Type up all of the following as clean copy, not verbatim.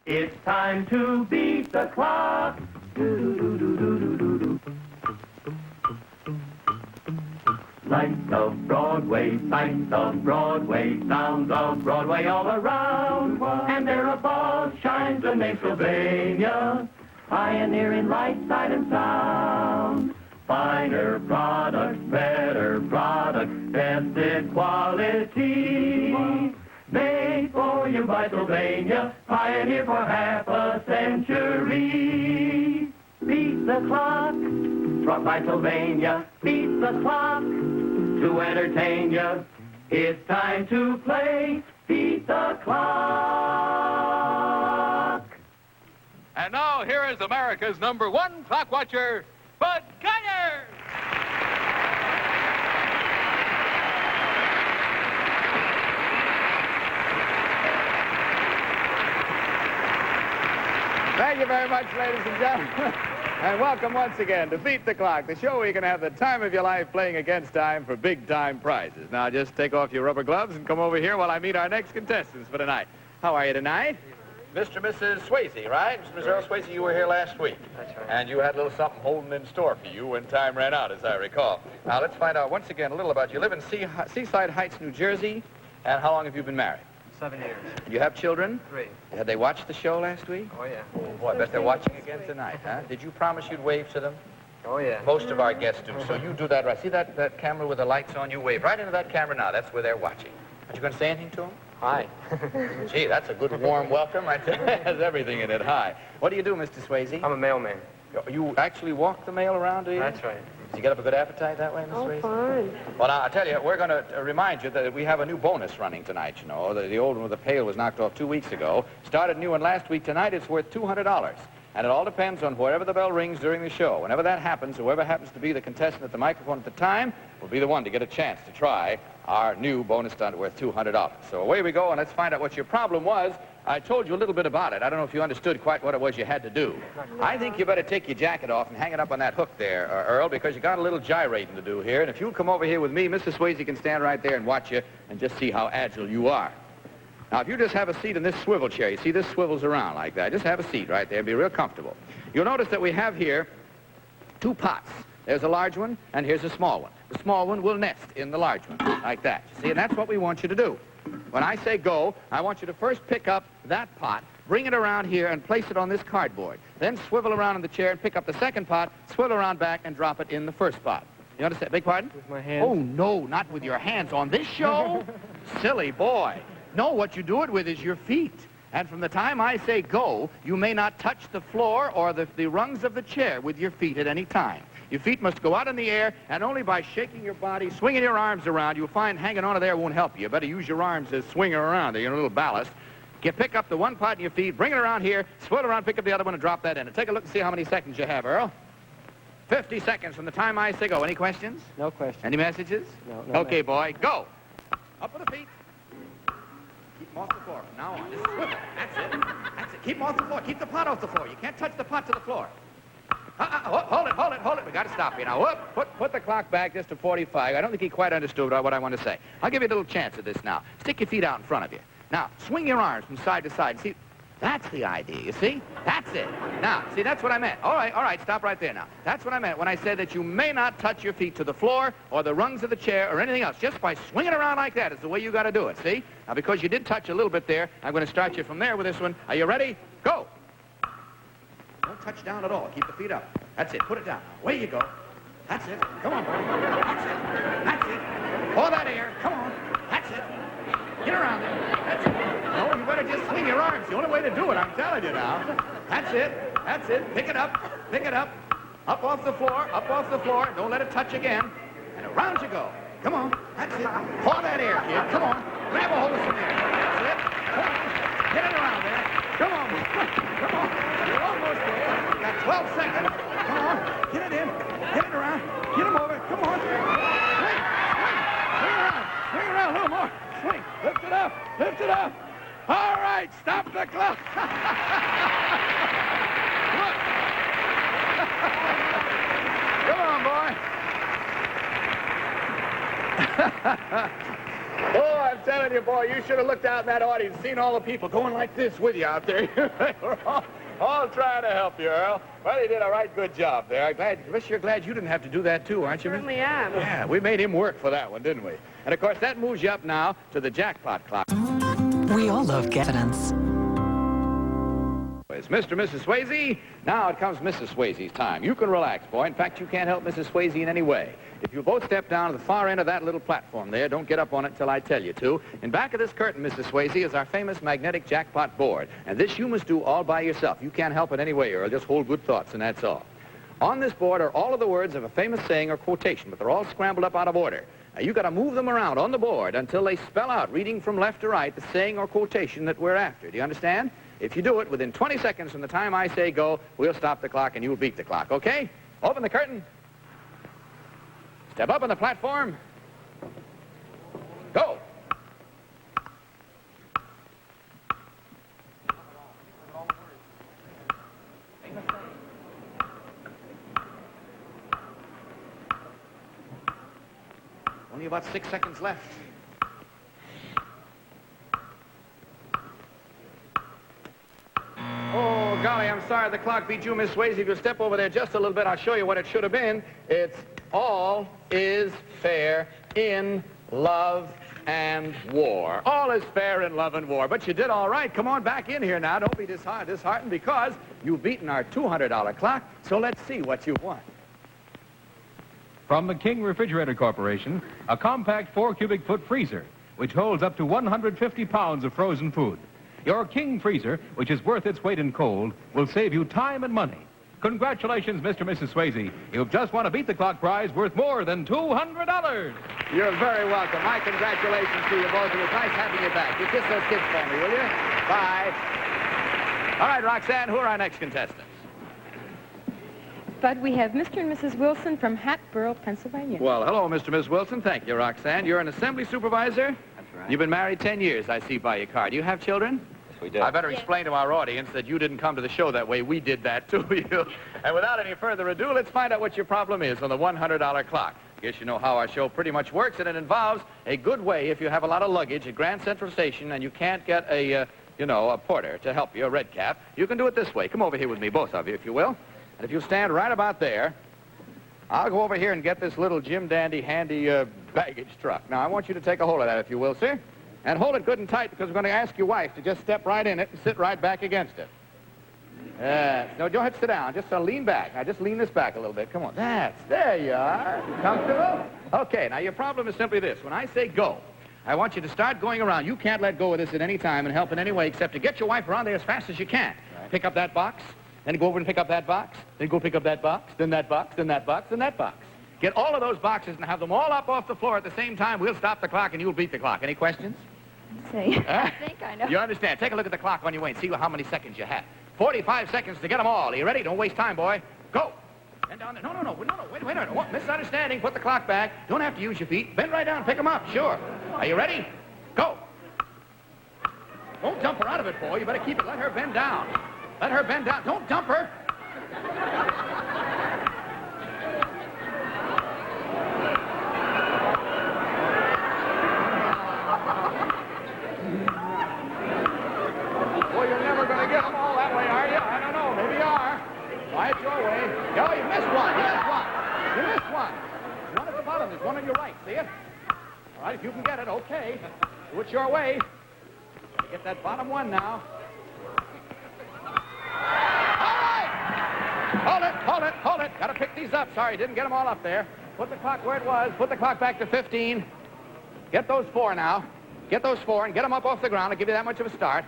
It's time to beat the clock. Lights of Broadway, sights of Broadway, sounds of Broadway all around. And there above shines a name, Sylvania, pioneering light, sight, and sound. Finer products, better products, tested quality. Made for you by Sylvania, pioneer for half a century. Beat the clock, brought by Sylvania. Beat the clock to entertain you. It's time to play Beat the Clock. And now here is America's #1 clock watcher, Bud Collyer. Thank you very much, ladies and gentlemen. And welcome once again to Beat the Clock, the show where you can have the time of your life playing against time for big-time prizes. Now, just take off your rubber gloves and come over here while I meet our next contestants for tonight. How are you tonight? Mr. and Mrs. Swayze, right? Mr. and Mrs. Earl Swayze, you were here last week. That's right. And you had a little something holding in store for you when time ran out, as I recall. Now, let's find out once again a little about you. You live in Seaside Heights, New Jersey. And how long have you been married? 7 years. You have children? 3. Had they watched the show last week? Oh, yeah. Boy, I bet they're watching again tonight, huh? Did you promise you'd wave to them? Oh, yeah. Most of our guests do, so you do that right. See that camera with the lights on? You wave right into that camera now. That's where they're watching. Aren't you going to say anything to them? Hi. Gee, that's a good warm welcome right there. It has everything in it. Hi. What do you do, Mr. Swayze? I'm a mailman. You actually walk the mail around, do you? That's right. Do you get up a good appetite that way, Miss Swayze? Fine. Well, now, I tell you, we're going to remind you that we have a new bonus running tonight, you know. The old one with the pail was knocked off 2 weeks ago. Started new one last week. Tonight, it's worth $200. And it all depends on wherever the bell rings during the show. Whenever that happens, whoever happens to be the contestant at the microphone at the time will be the one to get a chance to try our new bonus stunt worth $200. So away we go, and let's find out what your problem was. I told you a little bit about it. I don't know if you understood quite what it was you had to do. I think you better take your jacket off and hang it up on that hook there, Earl, because you got a little gyrating to do here. And if you'll come over here with me, Mr. Swayze can stand right there and watch you and just see how agile you are. Now, if you just have a seat in this swivel chair, you see this swivels around like that. Just have a seat right there. Be real comfortable. You'll notice that we have here 2 pots. There's a large one, and here's a small one. The small one will nest in the large one, like that. You see, and that's what we want you to do. When I say go, I want you to first pick up that pot, bring it around here, and place it on this cardboard. Then swivel around in the chair and pick up the second pot, swivel around back, and drop it in the first pot. You understand? Beg pardon? With my hands. Oh, no, not with your hands. On this show? Silly boy. No, what you do it with is your feet. And from the time I say go, you may not touch the floor or the rungs of the chair with your feet at any time. Your feet must go out in the air, and only by shaking your body, swinging your arms around, you'll find hanging onto there won't help you. You better use your arms as swinging around there, you know, a little ballast. Pick up the one pot in your feet, bring it around here, swivel around, pick up the other one, and drop that in. And take a look and see how many seconds you have, Earl. 50 seconds from the time I say go. Any questions? No question. Any messages? No. Okay, boy, go. Up with the feet. Keep them off the floor from now on. Just swivel. That's it. That's it. Keep them off the floor. Keep the pot off the floor. You can't touch the pot to the floor. Hold it. We got to stop you now. Whoop. Put the clock back just to 45. I don't think he quite understood what I want to say. I'll give you a little chance at this now. Stick your feet out in front of you. Now, swing your arms from side to side. See, that's the idea, you see? That's it. Now, see, that's what I meant. All right, stop right there now. That's what I meant when I said that you may not touch your feet to the floor or the rungs of the chair or anything else. Just by swinging around like that is the way you got to do it, see? Now, because you did touch a little bit there, I'm going to start you from there with this one. Are you ready? Go. Don't touch down at all. Keep the feet up. That's it. Put it down. Away you go. That's it. Come on, boy. That's it. That's it. Pour that air. Come on. That's it. Get around there. That's it. No, you better just swing your arms. The only way to do it, I'm telling you now. That's it. That's it. Pick it up. Pick it up. Up off the floor. Up off the floor. Don't let it touch again. And around you go. Come on. That's it. Pour that air, kid. Come on. Grab a hold of some air. That's it. Come on. Get it around there. Come on. Come on. You're almost there. You got 12 seconds. Come on. Get it in. Get it around. Get him over. Come on. Swing. Swing. Swing around. Swing around a little more. Swing. Lift it up. Lift it up. All right. Stop the clock. Look. Come on, boy. Oh, I telling you, boy, you should have looked out in that audience, seen all the people going like this with you out there. They were all trying to help you, Earl. Well, you did a right good job there. You're glad you didn't have to do that, too, aren't you? Certainly am. Yeah, we made him work for that one, didn't we? And, of course, that moves you up now to the jackpot clock. We all love evidence. It's Mr. and Mrs. Swayze. Now it comes Mrs. Swayze's time. You can relax, boy. In fact, you can't help Mrs. Swayze in any way. If you both step down to the far end of that little platform there, don't get up on it till I tell you to. In back of this curtain, Mrs. Swayze, is our famous magnetic jackpot board. And this you must do all by yourself. You can't help it any way, Earl. Just hold good thoughts, and that's all. On this board are all of the words of a famous saying or quotation, but they're all scrambled up out of order. Now, you got to move them around on the board until they spell out, reading from left to right, the saying or quotation that we're after. Do you understand? If you do it within 20 seconds from the time I say go, we'll stop the clock and you'll beat the clock, okay? Open the curtain. Step up on the platform. Go. Only about 6 seconds left. Oh, golly, I'm sorry the clock beat you, Miss Swayze. If you step over there just a little bit, I'll show you what it should have been. It's all is fair in love and war. All is fair in love and war. But you did all right. Come on back in here now. Don't be disheartened because you've beaten our $200 clock. So let's see what you've won. From the King Refrigerator Corporation, a compact 4-cubic-foot freezer, which holds up to 150 pounds of frozen food. Your King freezer, which is worth its weight in cold, will save you time and money. Congratulations, Mr. and Mrs. Swayze. You've just won a Beat the Clock prize worth more than $200. You're very welcome. My congratulations to you both. It was nice having you back. You kiss those kids for me, will you? Bye. All right, Roxanne, who are our next contestants? Bud, we have Mr. and Mrs. Wilson from Hatboro, Pennsylvania. Well, hello, Mr. and Mrs. Wilson. Thank you, Roxanne. You're an assembly supervisor? That's right. You've been married 10 years, I see by your card. Do you have children? Yes, we do. I better explain to our audience that you didn't come to the show that way. We did that to you. And without any further ado, let's find out what your problem is on the $100 clock. Guess you know how our show pretty much works, and it involves a good way if you have a lot of luggage at Grand Central Station and you can't get a porter to help you, a red cap. You can do it this way. Come over here with me, both of you, if you will. And if you stand right about there, I'll go over here and get this little Jim Dandy handy baggage truck. Now, I want you to take a hold of that, if you will, sir. And hold it good and tight, because we're going to ask your wife to just step right in it and sit right back against it. No, don't have to sit down. Just lean back. Now, just lean this back a little bit. Come on. There you are. Comfortable? Okay, now your problem is simply this. When I say go, I want you to start going around. You can't let go of this at any time and help in any way except to get your wife around there as fast as you can. Right. Pick up that box. Then go over and pick up that box. Then go pick up that box. Then that box. Then that box. Then that box. Get all of those boxes and have them all up off the floor at the same time. We'll stop the clock and you'll beat the clock. Any questions? I think I know. You understand. Take a look at the clock on your way and see how many seconds you have. 45 seconds to get them all. Are you ready? Don't waste time, boy. Go. Bend down there. No. Wait a minute. Misunderstanding. Put the clock back. Don't have to use your feet. Bend right down. Pick them up. Sure. Are you ready? Go. Don't dump her out of it, boy. You better keep it. Let her bend down. Let her bend down. Don't dump her. Well, you're never going to get them all that way, are you? I don't know. Maybe you are. Try it your way. Oh, you missed one. You missed one. There's one at the bottom. There's one on your right. See it? All right, if you can get it, okay. Do it your way. Get that bottom one now. Hold it. Got to pick these up. Sorry, didn't get them all up there. Put the clock where it was. Put the clock back to 15. Get those 4 now. Get those 4 and get them up off the ground. I'll give you that much of a start.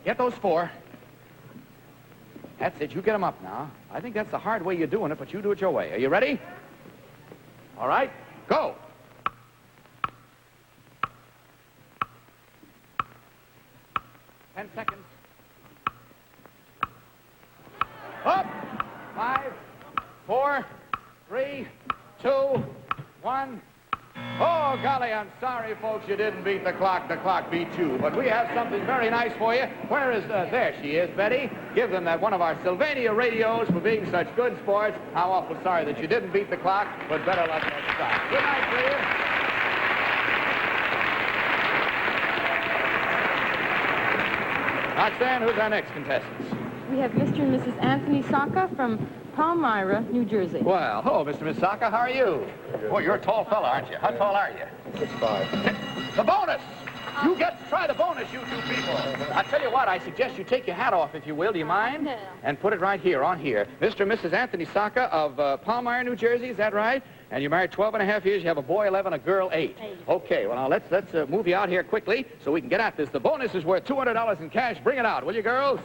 Get those 4. That's it. You get them up now. I think that's the hard way you're doing it, but you do it your way. Are you ready? All right. Go. Ten seconds. Up. 5, 4, 3, 2, 1. Oh, golly, I'm sorry, folks, you didn't beat the clock. The clock beat you. But we have something very nice for you. Where is, there she is, Betty. Give them that one of our Sylvania radios for being such good sports. How awful sorry that you didn't beat the clock, but better luck next time. Good night to you. Roxanne, who's our next contestant? We have Mr. and Mrs. Anthony Saka from Palmyra, New Jersey. Well, hello, Mr. Miss Saka. How are you? Boy, you're a tall fella, aren't you? How tall are you? 6'5". The bonus! You get to try the bonus, you two people. I tell you what, I suggest you take your hat off, if you will. Do you mind? No. And put it right here, on here. Mr. and Mrs. Anthony Saka of Palmyra, New Jersey, is that right? And you're married 12 and a half years. You have a boy 11, a girl 8. Okay, well, now let's move you out here quickly so we can get at this. The bonus is worth $200 in cash. Bring it out, will you, girls?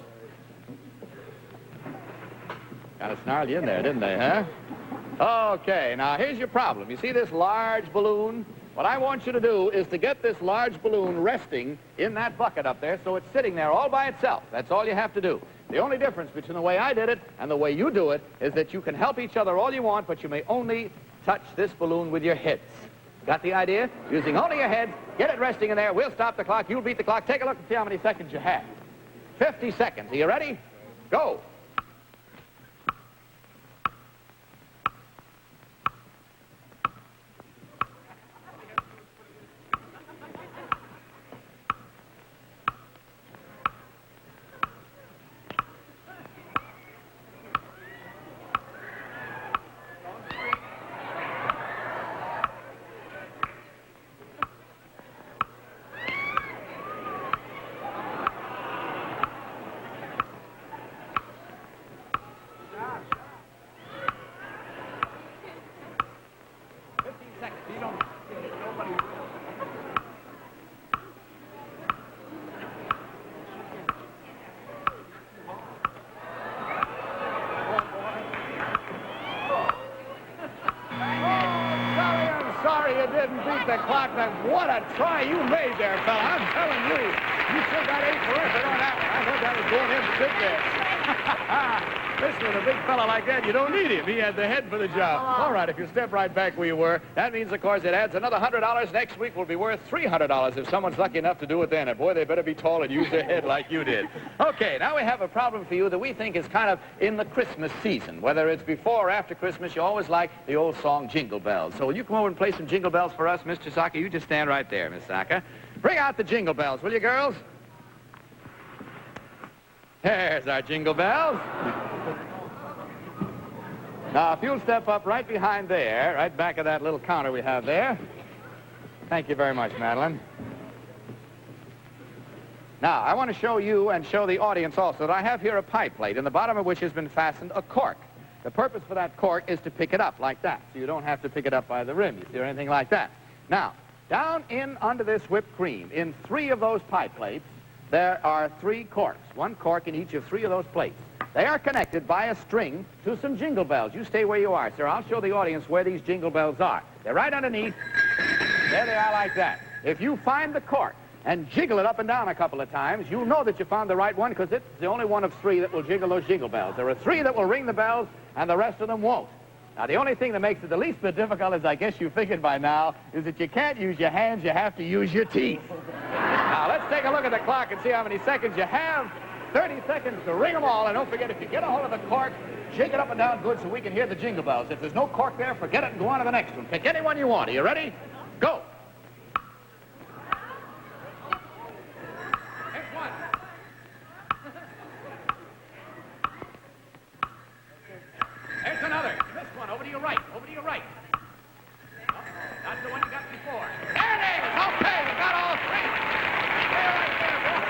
Kind of snarled you in there, didn't they, huh? Okay, now here's your problem. You see this large balloon? What I want you to do is to get this large balloon resting in that bucket up there so it's sitting there all by itself. That's all you have to do. The only difference between the way I did it and the way you do it is that you can help each other all you want, but you may only touch this balloon with your heads. Got the idea? Using only your heads, get it resting in there. We'll stop the clock. You'll beat the clock. Take a look and see how many seconds you have. 50 seconds. Are you ready? Go. Didn't beat the clock. What a try you made there, fella. I'm telling you. You sure got 8 for effort on that one. I thought that was going in to sit there. Listen, with a big fella like that, you don't need him. He had the head for the job. All right, if you step right back where you were, that means, of course, it adds another $100. Next week will be worth $300 if someone's lucky enough to do it then. And, boy, they better be tall and use their head like you did. Okay, now we have a problem for you that we think is kind of in the Christmas season. Whether it's before or after Christmas, you always like the old song, Jingle Bells. So will you come over and play some Jingle Bells for us, Mr. Saka? You just stand right there, Miss Saka. Bring out the Jingle Bells, will you, girls? There's our Jingle Bells. Now, if you'll step up right behind there, right back of that little counter we have there. Thank you very much, Madeline. Now, I want to show you and show the audience also that I have here a pie plate, in the bottom of which has been fastened a cork. The purpose for that cork is to pick it up like that, so you don't have to pick it up by the rim, you see, or anything like that. Now, down in under this whipped cream, in 3 of those pie plates, there are 3 corks, 1 cork in each of 3 of those plates. They are connected by a string to some jingle bells. You stay where you are, sir. I'll show the audience where these jingle bells are. They're right underneath. There they are like that. If you find the cork and jiggle it up and down a couple of times, you'll know that you found the right one because it's the only one of 3 that will jiggle those jingle bells. There are 3 that will ring the bells, and the rest of them won't. Now, the only thing that makes it the least bit difficult, as I guess you figured by now, is that you can't use your hands, you have to use your teeth. Now, let's take a look at the clock and see how many seconds you have. 30 seconds to ring them all, and don't forget, if you get a hold of the cork, shake it up and down good so we can hear the jingle bells. If there's no cork there, forget it and go on to the next one. Pick any one you want. Are you ready? Go. Here's one. There's another. This one, over to your right, over to your right. That's the one you got before. There it is. Okay, you got all 3. There, right there, boy.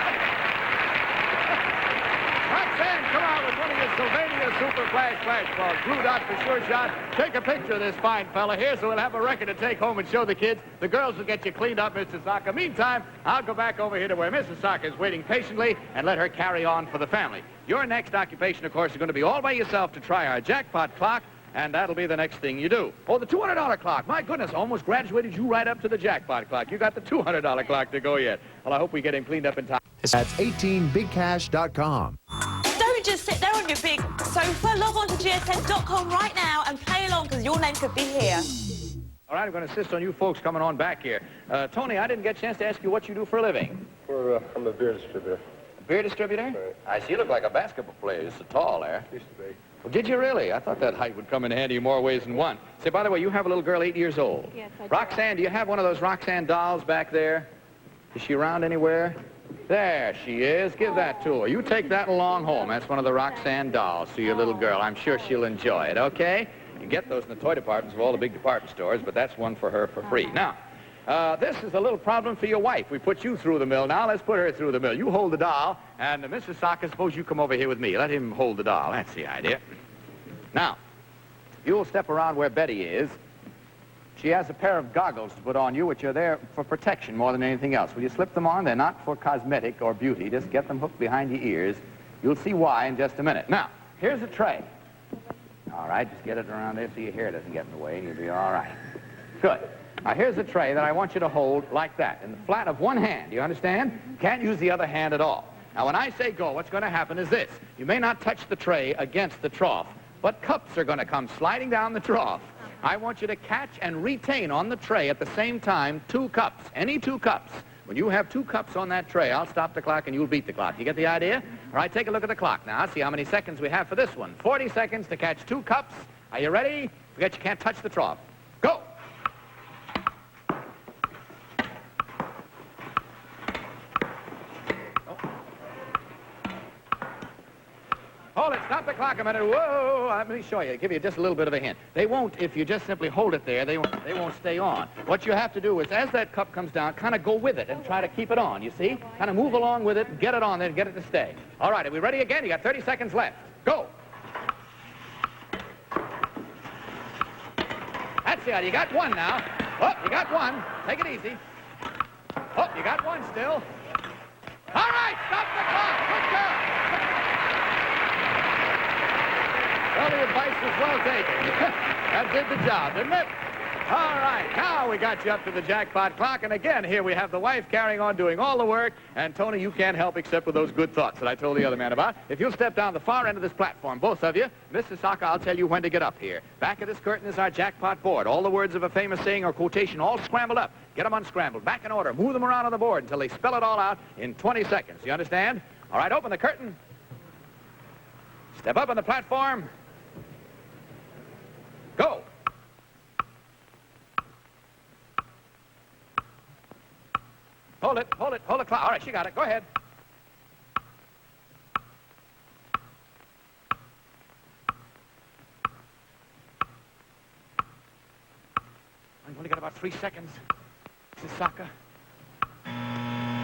Roxanne, come out with one of your Sylvania Super Flash balls. Blue dot for sure shot. Take a picture of this fine fella here so we'll have a record to take home and show the kids. The girls will get you cleaned up, Mr. Saka. Meantime, I'll go back over here to where Mrs. Saka is waiting patiently and let her carry on for the family. Your next occupation, of course, is going to be all by yourself to try our jackpot clock, and that'll be the next thing you do. Oh, the $200 clock. My goodness, almost graduated you right up to the jackpot clock. You got the $200 clock to go yet. Well, I hope we get him cleaned up in time. That's 18bigcash.com. Don't just sit there on your big sofa. Log on to gsm.com right now and play along because your name could be here. All right, I'm going to insist on you folks coming on back here. Tony, I didn't get a chance to ask you what you do for a living. I'm a beer distributor. Beer distributor? Right. I see you look like a basketball player. You're so tall there. Used to be. Well, did you really? I thought that height would come in handy in more ways than one. Say, by the way, you have a little girl 8 years old. Yes, I do. Roxanne, do you have one of those Roxanne dolls back there? Is she around anywhere? There she is. Give that to her. You take that along home. That's one of the Roxanne dolls for your little girl. I'm sure she'll enjoy it, okay? You can get those in the toy departments of all the big department stores, but that's one for her for free. Now, this is a little problem for your wife. We put you through the mill. Now let's put her through the mill. You hold the doll, and Mrs. Saka, suppose you come over here with me. Let him hold the doll. That's the idea. Now, you'll step around where Betty is. She has a pair of goggles to put on you, which are there for protection more than anything else. Will you slip them on? They're not for cosmetic or beauty. Just get them hooked behind your ears. You'll see why in just a minute. Now, here's a tray. All right, just get it around there so your hair doesn't get in the way, and you'll be all right. Good. Now, here's a tray that I want you to hold like that, in the flat of one hand. Do you understand? Can't use the other hand at all. Now, when I say go, what's going to happen is this. You may not touch the tray against the trough, but cups are going to come sliding down the trough. I want you to catch and retain on the tray at the same time 2 cups, any 2 cups. When you have 2 cups on that tray, I'll stop the clock and you'll beat the clock. You get the idea? All right, take a look at the clock now. See how many seconds we have for this one. 40 seconds to catch 2 cups. Are you ready? Forget you can't touch the trough. Go! Hold it. Stop the clock a minute. Whoa. Let me show you. Give you just a little bit of a hint. They won't, if you just simply hold it there, they won't stay on. What you have to do is, as that cup comes down, kind of go with it and try to keep it on, you see? Kind of move along with it, get it on there, and get it to stay. All right, are we ready again? You got 30 seconds left. Go. That's it. You got 1 now. Oh, you got 1. Take it easy. Oh, you got 1 still. All right, stop the clock. Good girl. Well, the advice was well taken. That did the job, didn't it? All right, now we got you up to the jackpot clock, and again, here we have the wife carrying on doing all the work, and Tony, you can't help except with those good thoughts that I told the other man about. If you'll step down the far end of this platform, both of you, Mrs. Saka, I'll tell you when to get up here. Back of this curtain is our jackpot board. All the words of a famous saying or quotation all scrambled up. Get them unscrambled, back in order, move them around on the board until they spell it all out in 20 seconds. You understand? All right, open the curtain. Step up on the platform. Go. Hold it, hold the clock. All right, she got it. Go ahead. I've only got about 3 seconds. Mrs. Saka.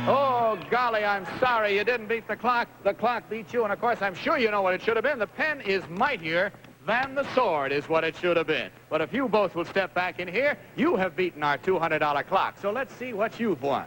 Oh, golly, I'm sorry you didn't beat the clock. The clock beat you, and of course, I'm sure you know what it should have been. The pen is mightier than the sword is what it should have been. But if you both will step back in here, you have beaten our $200 clock. So let's see what you've won.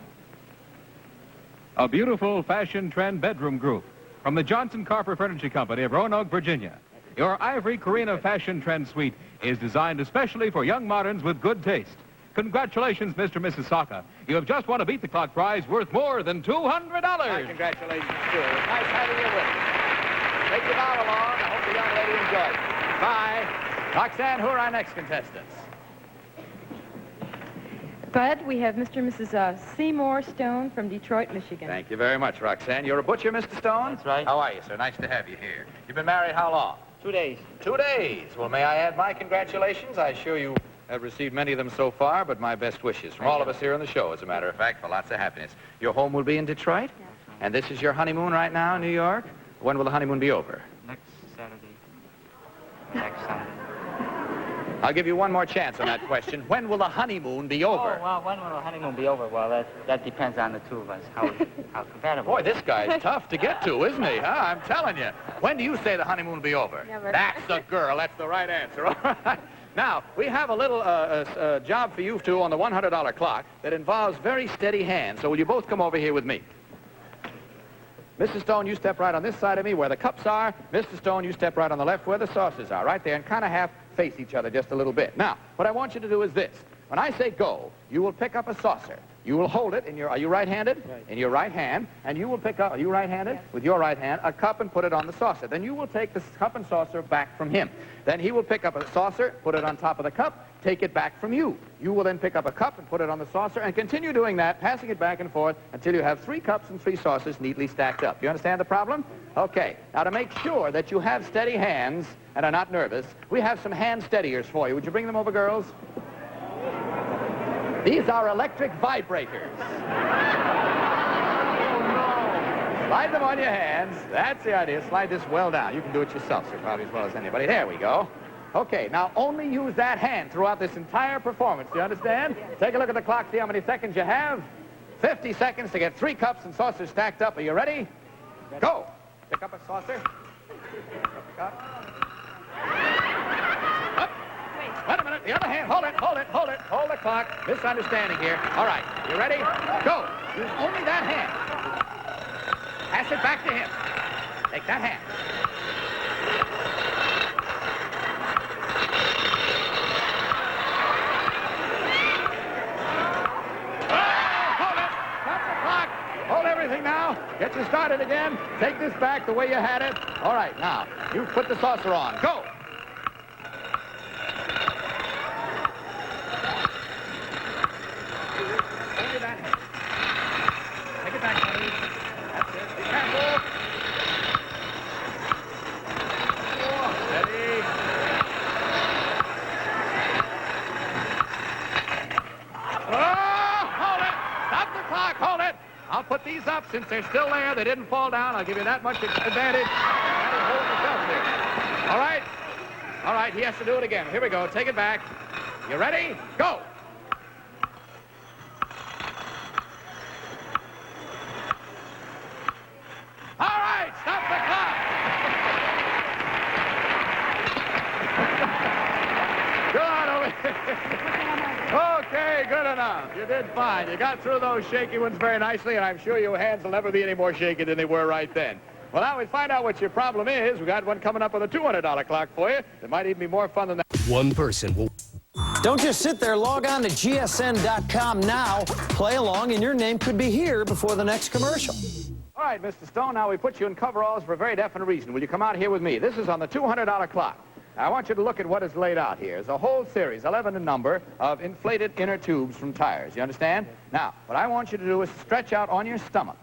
A beautiful fashion trend bedroom group from the Johnson Carper Furniture Company of Roanoke, Virginia. Your Ivory Carina fashion trend suite is designed especially for young moderns with good taste. Congratulations, Mr. and Mrs. Saka. You have just won a Beat the Clock prize worth more than $200. My congratulations, too. It was nice having you with us. Take your doll along. I hope the young lady enjoys it. Bye. Roxanne, who are our next contestants? Bud, we have Mr. and Mrs. Seymour Stone from Detroit, Michigan. Thank you very much, Roxanne. You're a butcher, Mr. Stone? That's right. How are you, sir? Nice to have you here. You've been married how long? 2 days. 2 days. Well, may I add my congratulations? I'm sure you have received many of them so far, but my best wishes from all of us here on the show, as a matter of fact, for lots of happiness. Your home will be in Detroit? Yes. And this is your honeymoon right now in New York? When will the honeymoon be over? Next Saturday. Next Saturday. I'll give you one more chance on that question. When will the honeymoon be over? Oh, well, when will the honeymoon be over? Well, that depends on the two of us, how compatible. Boy, this guy's tough to get to, isn't he? Huh? I'm telling you. When do you say the honeymoon will be over? Never. That's the girl. That's the right answer. All right. Now, we have a little job for you two on the $100 clock that involves very steady hands. So will you both come over here with me? Mrs. Stone, you step right on this side of me where the cups are. Mr. Stone, you step right on the left where the saucers are, right there, and kind of half face each other just a little bit. Now, what I want you to do is this. When I say go, you will pick up a saucer. You will hold it in your, are you right-handed? Right. In your right hand, and you will pick up, are you right-handed? Yes. With your right hand, a cup and put it on the saucer. Then you will take the cup and saucer back from him. Then he will pick up a saucer, put it on top of the cup, take it back from you. You will then pick up a cup and put it on the saucer and continue doing that, passing it back and forth until you have 3 cups and 3 saucers neatly stacked up. You understand the problem? Okay. Now, to make sure that you have steady hands and are not nervous, we have some hand steadiers for you. Would you bring them over, girls? These are electric vibrators. Slide them on your hands. That's the idea. Slide this well down. You can do it yourself, sir, probably as well as anybody. There we go. Okay, now only use that hand throughout this entire performance. Do you understand? Take a look at the clock, see how many seconds you have. 50 seconds to get 3 cups and saucers stacked up. Are you ready? Go. Pick up a saucer. Pick up a cup. Up. Wait a minute. The other hand. Hold it. Hold the clock. Misunderstanding here. All right. You ready? Go. Use only that hand. Pass it back to him. Take that hand. Now, get you started again. Take this back the way you had it. All right, now, you put the saucer on. Go. Only that hand. Take it back, buddy. That's it. Be careful. Steady. Oh, hold it. Stop the clock. Hold it. I'll put these up since they're still there. They didn't fall down. I'll give you that much advantage. All right? All right, he has to do it again. Here we go. Take it back. You ready? Go. All right, stop the clock. Go on over here. Okay, good enough. You did fine. You got through those shaky ones very nicely, and I'm sure your hands will never be any more shaky than they were right then. Well, now we find out what your problem is. We got one coming up with a $200 clock for you. It might even be more fun than that. One person will... Don't just sit there. Log on to gsn.com now. Play along, and your name could be here before the next commercial. All right, Mr. Stone, now we put you in coveralls for a very definite reason. Will you come out here with me? This is on the $200 clock. Now, I want you to look at what is laid out here. It's a whole series, 11 in number, of inflated inner tubes from tires. You understand? Now, what I want you to do is stretch out on your stomach.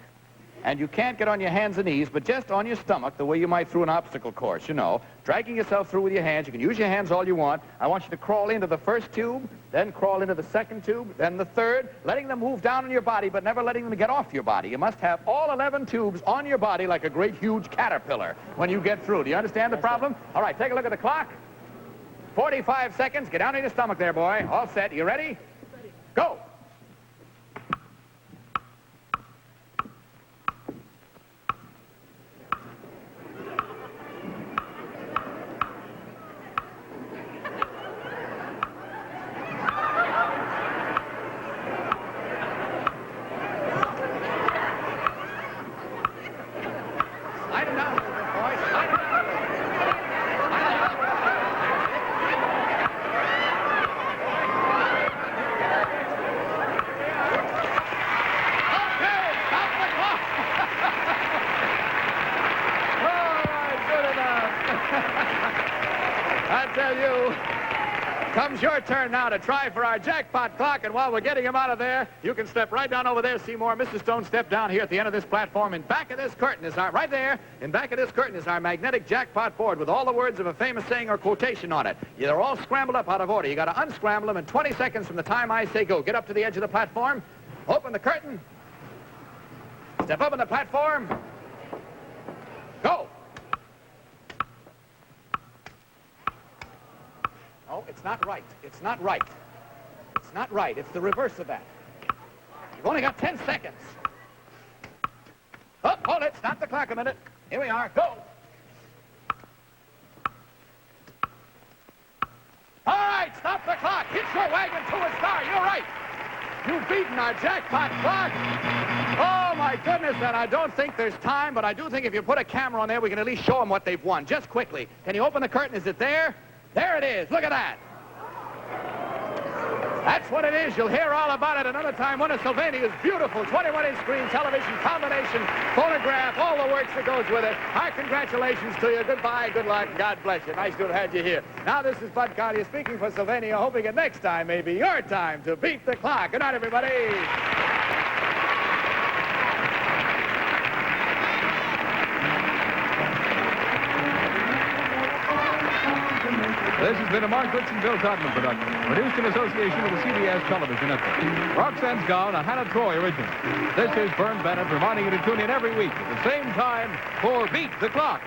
And you can't get on your hands and knees, but just on your stomach, the way you might through an obstacle course, you know. Dragging yourself through with your hands. You can use your hands all you want. I want you to crawl into the first tube, then crawl into the second tube, then the third, letting them move down on your body, but never letting them get off your body. You must have all 11 tubes on your body like a great, huge caterpillar when you get through. Do you understand the problem? All right, take a look at the clock. 45 seconds. Get down on your stomach there, boy. All set. You ready? Go. Slide him down, boy. Slide him down. I tell you, comes your turn now to try for our jackpot clock, and while we're getting him out of there, you can step right down over there, Seymour. Mr. Stone, step down here at the end of this platform. In back of this curtain is our, right there, in back of this curtain is our magnetic jackpot board with all the words of a famous saying or quotation on it. They're all scrambled up out of order. You got to unscramble them in 20 seconds from the time I say go. Get up to the edge of the platform, open the curtain, step up on the platform, go. Oh, it's not right. It's not right. It's not right. It's the reverse of that. You've only got 10 seconds. Oh, hold it. Stop the clock a minute. Here we are. Go. All right, stop the clock. Hit your wagon to a star. You're right. You've beaten our jackpot clock. Oh, my goodness, and I don't think there's time, but I do think if you put a camera on there, we can at least show them what they've won. Just quickly. Can you open the curtain? Is it there? There it is. Look at that. That's what it is. You'll hear all about it another time. One of Sylvania's beautiful 21-inch screen television combination phonograph, all the works that goes with it. Our congratulations to you. Goodbye, good luck, and God bless you. Nice to have had you here. Now, this is Bud Collyer speaking for Sylvania, hoping that next time may be your time to beat the clock. Good night, everybody. This has been a Mark Ritz and Bill Todman production, produced in association with the CBS Television Network. Roxanne's Gown, a Hannah Troy original. This is Vern Bennett reminding you to tune in every week at the same time for Beat the Clock.